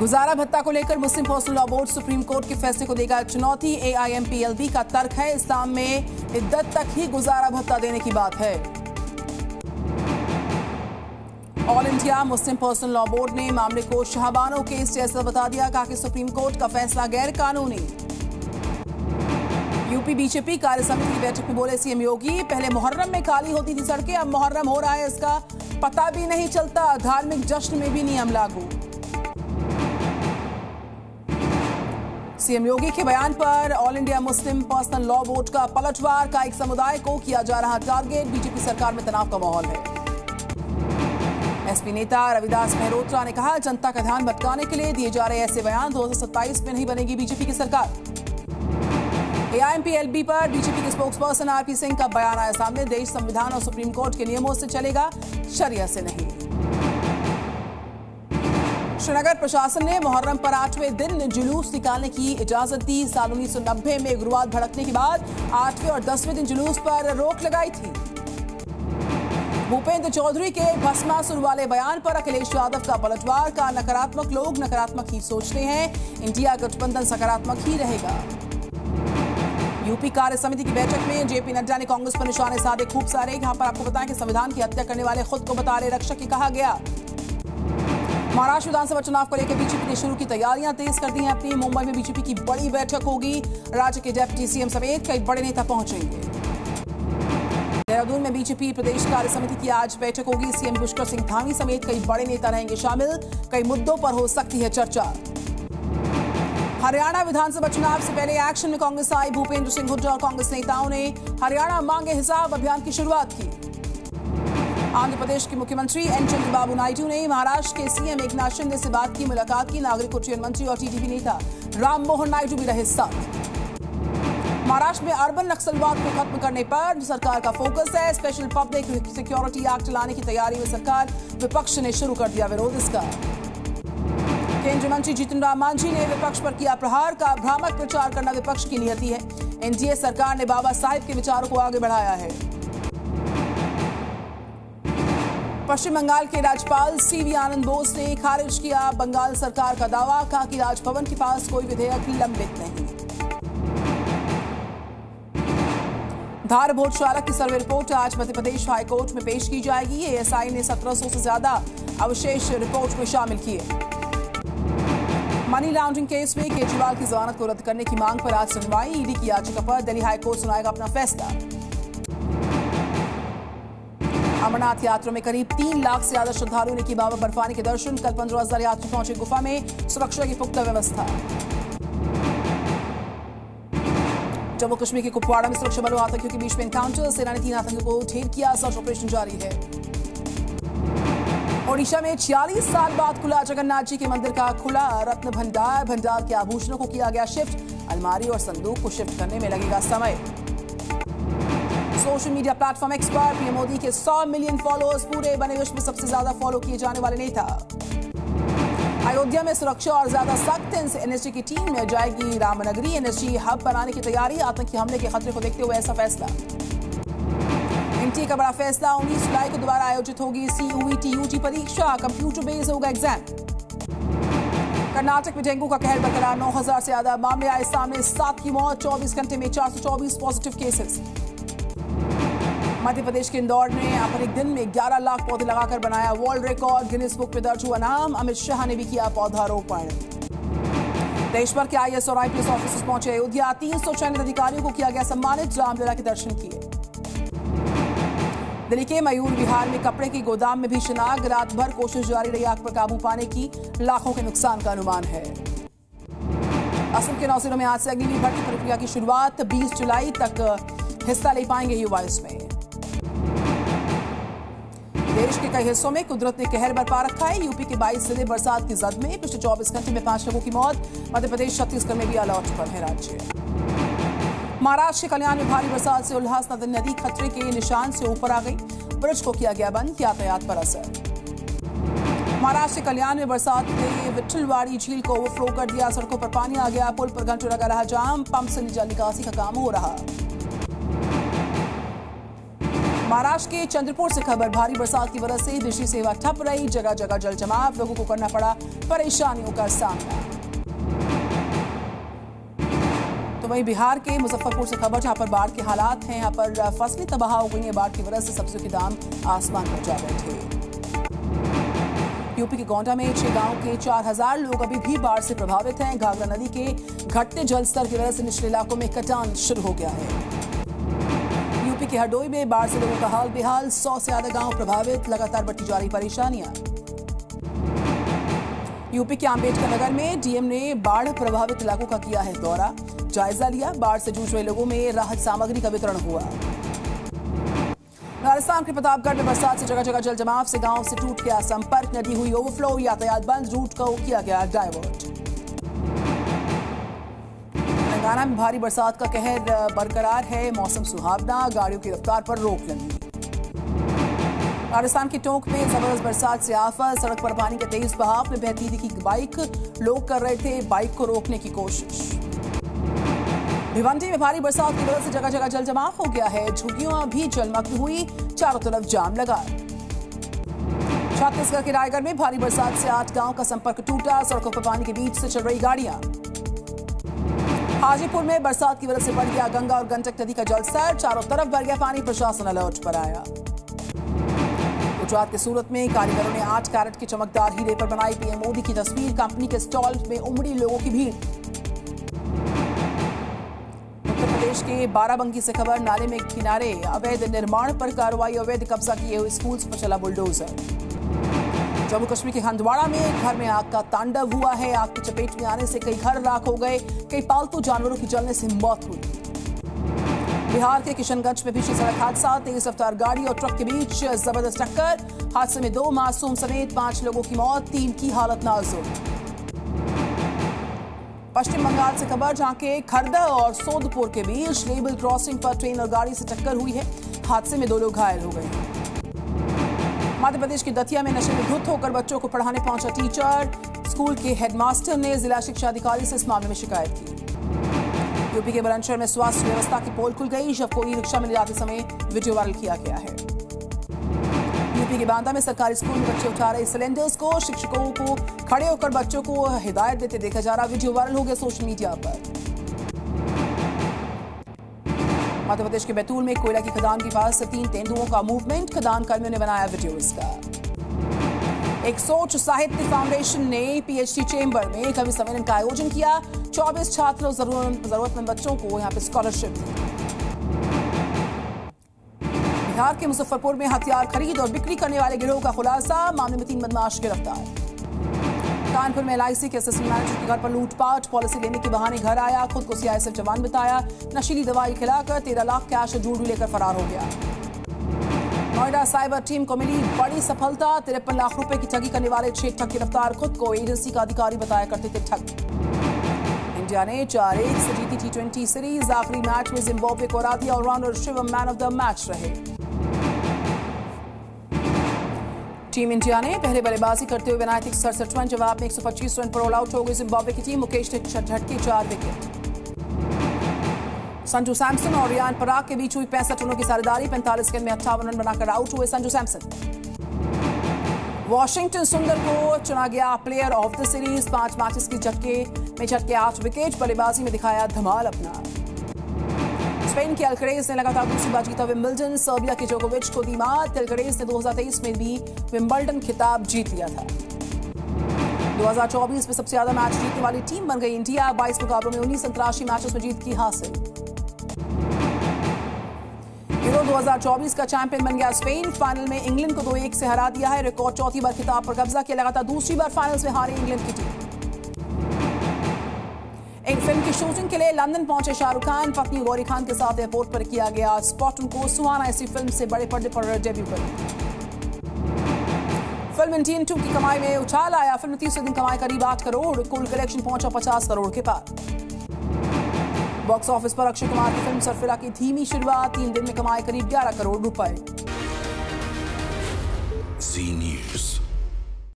गुजारा भत्ता को लेकर Muslim personal law board supreme court के फैसले को देगा चुनौती। AIMPLB का तर्क है, इस्लाम में इद्दत तक ही गुजारा भत्ता देने की बात है। All India Muslim personal law board ने मामले को शाहबानो केस जैसा बता दिया, कहा कि सुप्रीम कोर्ट का फैसला गैर कानूनी। यूपी बीजेपी कार्य समिति की बैठक में बोले सीएम योगी, पहले मुहर्रम में खाली होती थी सड़कें, अब मुहर्रम हो रहा है इसका पता भी नहीं चलता, धार्मिक जश्न में भी नियम लागू। सीएम योगी के बयान पर all India Muslim personal law board का पलटवार, का एक समुदाय को किया जा रहा टारगेट, बीजेपी सरकार में तनाव का माहौल है। एसपी नेता रविदास मेहरोत्रा ने कहा, जनता का ध्यान भटकाने के लिए दिए जा रहे ऐसे बयान 2027 में नहीं बनेगी बीजेपी की सरकार। AIMPLB पर बीजेपी के स्पोक्सपर्सन RP सिंह का बयान आया सामने, देश संविधान और सुप्रीम कोर्ट के नियमों से चलेगा, शरिया से नहीं। श्रीनगर प्रशासन ने मुहर्रम पर 8वें दिन जुलूस निकालने की इजाजत दी। साल 1990 में उग्रवाद भड़कने के बाद 8वें और 10वें दिन जुलूस पर रोक लगाई थी। भूपेंद्र चौधरी के भस्मासुर वाले बयान पर अखिलेश यादव का पलटवार, का नकारात्मक लोग नकारात्मक ही सोचते हैं, इंडिया गठबंधन सकारात्मक ही रहेगा। यूपी कार्य समिति की बैठक में जेपी नड्डा ने कांग्रेस पर निशाने साधे खूब सारे। यहां पर आपको बताएं कि संविधान की हत्या करने वाले खुद को बता रहे रक्षक ही कहा गया। महाराष्ट्र विधानसभा चुनाव को लेकर बीजेपी ने शुरू की तैयारियां तेज कर दी हैं अपनी। मुंबई में बीजेपी की बड़ी बैठक होगी, राज्य के डिप्टी सीएम समेत कई बड़े नेता पहुंचेंगे। देहरादून में बीजेपी प्रदेश कार्य समिति की आज बैठक होगी, सीएम पुष्कर सिंह धामी समेत कई बड़े नेता रहेंगे शामिल, कई मुद्दों पर हो सकती है चर्चा। हरियाणा विधानसभा चुनाव से पहले एक्शन में कांग्रेस आई, भूपेंद्र सिंह हुड्डा और कांग्रेस नेताओं ने हरियाणा मांगे हिसाब अभियान की शुरुआत की। आंध्र प्रदेश के मुख्यमंत्री एन चंद्रबाबू नायडू ने महाराष्ट्र के सीएम एकनाथ शिंदे से बात की, मुलाकात की। नागरिक उड्डयन मंत्री और टीडीपी नेता राम मोहन नायडू भी रहे साथ। महाराष्ट्र में अर्बन नक्सलवाद को खत्म करने पर सरकार का फोकस है, स्पेशल पब्लिक सिक्योरिटी एक्ट लाने की तैयारी में सरकार, विपक्ष ने शुरू कर दिया विरोध इसका। केंद्रीय मंत्री जीतन राम मांझी ने विपक्ष पर किया प्रहार, का भ्रामक प्रचार करना विपक्ष की नियति है। एनडीए सरकार ने बाबा साहिब के विचारों को आगे बढ़ाया है। पश्चिम बंगाल के राज्यपाल सीवी आनंद बोस ने खारिज किया बंगाल सरकार का दावा, कहा कि राजभवन के पास कोई विधेयक लंबित नहीं। धार बोर्ड चालक की सर्वे रिपोर्ट आज मध्य प्रदेश हाईकोर्ट में पेश की जाएगी। एएसआई ने 1700 से ज्यादा अवशेष रिपोर्ट में शामिल किए। मनी लॉन्ड्रिंग केस में केजरीवाल की जमानत को रद्द करने की मांग पर आज सुनवाई, ईडी की याचिका पर दिल्ली हाईकोर्ट सुनाएगा अपना फैसला। अमरनाथ यात्रा में करीब 3 लाख से ज्यादा श्रद्धालुओं ने की बाबा बर्फानी के दर्शन, कल 15,000 यात्री पहुंचे गुफा में, सुरक्षा की पुख्ता व्यवस्था। जम्मू कश्मीर के कुपवाड़ा में सुरक्षा बलों आतंकियों के बीच में एनकाउंटर, सेना ने 3 आतंकियों को ढेर किया, सर्च ऑपरेशन जारी है। ओडिशा में 46 साल बाद खुला जगन्नाथ जी के मंदिर का खुला रत्न भंडार, भंडार के आभूषणों को किया गया शिफ्ट, अलमारी और संदूक को शिफ्ट करने में लगेगा समय। सोशल मीडिया प्लेटफॉर्म एक्स पर पीएम मोदी के 100 मिलियन फॉलोअर्स, पूरे बने विश्व में सबसे ज्यादा फॉलो किए जाने वाले नेता। अयोध्या में सुरक्षा और ज्यादा सख्त, एनएसजी की टीम में जाएगी रामनगरी, एनएसजी हब बनाने की तैयारी, आतंकी हमले के खतरे को देखते हुए ऐसा फैसला। एनटीए का बड़ा फैसला, 19 जुलाई को दोबारा आयोजित होगी CUET UT परीक्षा, कंप्यूटर बेस्ड होगा एग्जाम। कर्नाटक में डेंगू का कहर बरकरार, 9,000 से ज्यादा मामले आए सामने, 7 की मौत, 24 घंटे में 424 पॉजिटिव केसेस। मध्य प्रदेश के इंदौर ने अपने एक दिन में 11 लाख पौधे लगाकर बनाया वर्ल्ड रिकॉर्ड, गिनीज बुक में दर्ज हुआ नाम। अमित शाह ने भी किया पौधारोपण। देश भर के IAS और IPS ऑफिसर्स पहुंचे अयोध्या, 300 चयनित अधिकारियों को किया गया सम्मानित, रामलीला के दर्शन किए। दिल्ली के मयूर विहार में कपड़े के गोदाम में भीषण आग, रात भर कोशिश जारी रही आग पर काबू पाने की, लाखों के नुकसान का अनुमान है। असम के 9 जिलों में आज से अग्निवीर भर्ती प्रक्रिया की शुरुआत, 20 जुलाई तक हिस्सा ले पाएंगे युवा इसमें। देश के कई हिस्सों में कुदरत ने कहर बरपा रखा है, यूपी के 22 जिले बरसात की जद में, पिछले 24 घंटे में 5 लोगों की मौत। मध्य प्रदेश छत्तीसगढ़ में भी अलर्ट पर है राज्य। महाराष्ट्र के कल्याण में भारी बरसात से उल्हास नदी खतरे के निशान से ऊपर आ गई, ब्रिज को किया गया बंद, यातायात पर असर। महाराष्ट्र के कल्याण में बरसात ने विट्ठलवाड़ी झील को ओवरफ्लो कर दिया, सड़कों पर पानी आ गया, पुल पर घंटों लगा रहा जाम, पंप से जल निकासी का काम हो रहा। महाराष्ट्र के चंद्रपुर से खबर, भारी बरसात की वजह से बिजली सेवा ठप रही, जगह जगह जल जमाव, लोगों को करना पड़ा परेशानियों का सामना। तो वहीं बिहार के मुजफ्फरपुर से खबर, जहां पर बाढ़ के हालात हैं, यहां पर फसलें तबाह हो गई हैं। बाढ़ की वजह से सब्जियों के दाम आसमान पर जा बैठे। यूपी के गोंडा में 6 गांव के 4000 लोग अभी भी बाढ़ से प्रभावित हैं। घाघरा नदी के घटते जलस्तर की वजह से निचले इलाकों में कटान शुरू हो गया है। यूपी के हरदोई में बाढ़ से लोगों का हाल बेहाल, 100 से ज्यादा गांव प्रभावित, लगातार बढ़ती जा रही परेशानियां। यूपी के अंबेडकर नगर में डीएम ने बाढ़ प्रभावित इलाकों का किया है दौरा, जायजा लिया। बाढ़ से जूझ रहे लोगों में राहत सामग्री का वितरण हुआ। राजस्थान के प्रतापगढ़ में बरसात से जगह जगह जल जमाव से गांव से टूट गया संपर्क, नदी हुई ओवरफ्लो, यातायात बंद, रूट को किया गया डायवर्ट। तेलंगाना में भारी बरसात का कहर बरकरार है, मौसम सुहावना, गाड़ियों की रफ्तार पर रोक लगी। राजस्थान के टोंक में जबरदस्त बरसात से आफत, सड़क पर पानी के तेज बहाव में बहती दिखी बाइक, लोग कर रहे थे बाइक को रोकने की कोशिश। भिवंडी में भारी बरसात की वजह से जगह जगह जल जमाव हो गया है, झुग्गियां भी जलमग्न हुई, चारों तरफ जाम लगा। छत्तीसगढ़ के रायगढ़ में भारी बरसात से 8 गांव का संपर्क टूटा, सड़कों पर पानी के बीच से चल रही गाड़ियां। हाजीपुर में बरसात की वजह से बढ़ गया गंगा और गंडक नदी का जलस्तर, चारों तरफ भर गया पानी, प्रशासन अलर्ट पर आया। गुजरात के सूरत में कारीगरों ने 8 कैरेट की चमकदार हीरे पर बनाई पीएम मोदी की तस्वीर, कंपनी के स्टॉल में उमड़ी लोगों की भीड़। उत्तर प्रदेश के बाराबंकी से खबर, नाले में किनारे अवैध निर्माण पर कार्रवाई, अवैध कब्जा किए हुए स्कूल्स पर चला बुलडोजर। जम्मू कश्मीर के हंदवाड़ा में एक घर में आग का तांडव हुआ है, आग की चपेट में आने से कई घर राख हो गए, कई पालतू जानवरों की जलने से मौत हुई। बिहार के किशनगंज में भीषण सड़क हादसा, तेज रफ्तार गाड़ी और ट्रक के बीच जबरदस्त टक्कर, हादसे में 2 मासूम समेत 5 लोगों की मौत, 3 की हालत नाजुक। पश्चिम बंगाल से खबर, जहां के खरदा और सोदपुर के बीच लेबल क्रॉसिंग पर ट्रेन और गाड़ी से टक्कर हुई है, हादसे में 2 लोग घायल हो गए। मध्य प्रदेश की दतिया में नशे में धुत होकर बच्चों को पढ़ाने पहुंचा टीचर, स्कूल के हेडमास्टर ने जिला शिक्षा अधिकारी से इस मामले में शिकायत की। यूपी के बुलंदशहर में स्वास्थ्य व्यवस्था की पोल खुल गई, शव को ई रिक्शा में ले जाते समय वीडियो वायरल किया गया है। यूपी के बांदा में सरकारी स्कूल में बच्चे उठा रहे सिलेंडर्स को, शिक्षकों को खड़े होकर बच्चों को हिदायत देते देखा जा रहा, वीडियो वायरल हो गया सोशल मीडिया पर। मध्य प्रदेश के बैतूल में कोयला की खदान के पास 3 तेंदुओं का मूवमेंट, खदान कर्मियों ने बनाया वीडियो इसका। एक सोच साहित्य फाउंडेशन ने पीएचडी चेंबर में कवि सम्मेलन का आयोजन किया, 24 छात्र और जरूरतमंद बच्चों को यहां पे स्कॉलरशिप दी। बिहार के मुजफ्फरपुर में हथियार खरीद और बिक्री करने वाले गिरोह का खुलासा, मामले में 3 बदमाश गिरफ्तार। कानपुर में एलआईसी के असिस्टेंट मैनेजर के घर पर लूटपाट, पॉलिसी लेने के बहाने घर आया, खुद को सीआईएसएफ जवान बताया, नशीली दवाई खिलाकर 13 लाख कैश और जूलरी लेकर फरार हो गया। नोएडा साइबर टीम को मिली बड़ी सफलता, 53 लाख रुपए की ठगी करने वाले 6 ठग गिरफ्तार, खुद को एजेंसी का अधिकारी बताया करते थे ठग। इंडिया ने 4-1 से जीती T20 सीरीज, आखिरी मैच में जिम्बाब्वे को हरा दिया, all rounder Shivam man of the match रहे। टीम इंडिया ने पहले बल्लेबाजी करते हुए बनाए 67 रन, जवाब में 125 रन पर ऑल आउट हो गई जिम्बाब्वे की टीम, मुकेश ने झटके 4 विकेट। संजू सैमसन और रियान पराग के बीच हुई 65 रनों की साझेदारी, 45 गेंद में 58 रन बनाकर आउट हुए संजू सैमसन। वॉशिंगटन सुंदर को चुना गया player of the series, 5 matches की झटके 8 विकेट, बल्लेबाजी में दिखाया धमाल अपना। स्पेन के अल्करेज ने लगातार दूसरी बार जीता विंबलडन, सर्बिया के जोकोविच को दी मात, अल्करेज ने 2023 में भी विंबलडन खिताब जीत लिया था। 2024 में सबसे ज्यादा मैच जीतने वाली टीम बन गई इंडिया, 22 मुकाबलों में 19 अंतर्राष्ट्रीय मैचेस में जीत की हासिल। यूरो 2024 का चैंपियन बन गया स्पेन, फाइनल में इंग्लैंड को 2-1 से हरा दिया है, रिकॉर्ड 4थी बार खिताब पर कब्जा किया, लगातार दूसरी बार फाइनल्स में हारी इंग्लैंड की टीम। एक फिल्म की शूटिंग के लिए लंदन पहुंचे शाहरुख खान, पत्नी गौरी खान के साथ एयरपोर्ट पर किया गया स्पॉट, उनको सुहाना ऐसी फिल्म से बड़े पर्दे पर डेब्यू करी। फिल्म इंडियन 2 की कमाई में उछाल आया, फिल्म 30 दिन कमाई करीब 8 करोड़, कुल कलेक्शन पहुंचा 50 करोड़ के पार। बॉक्स ऑफिस पर अक्षय कुमार की फिल्म सरफिरा की धीमी शुरुआत, 3 दिन में कमाए करीब 11 करोड़ रुपए।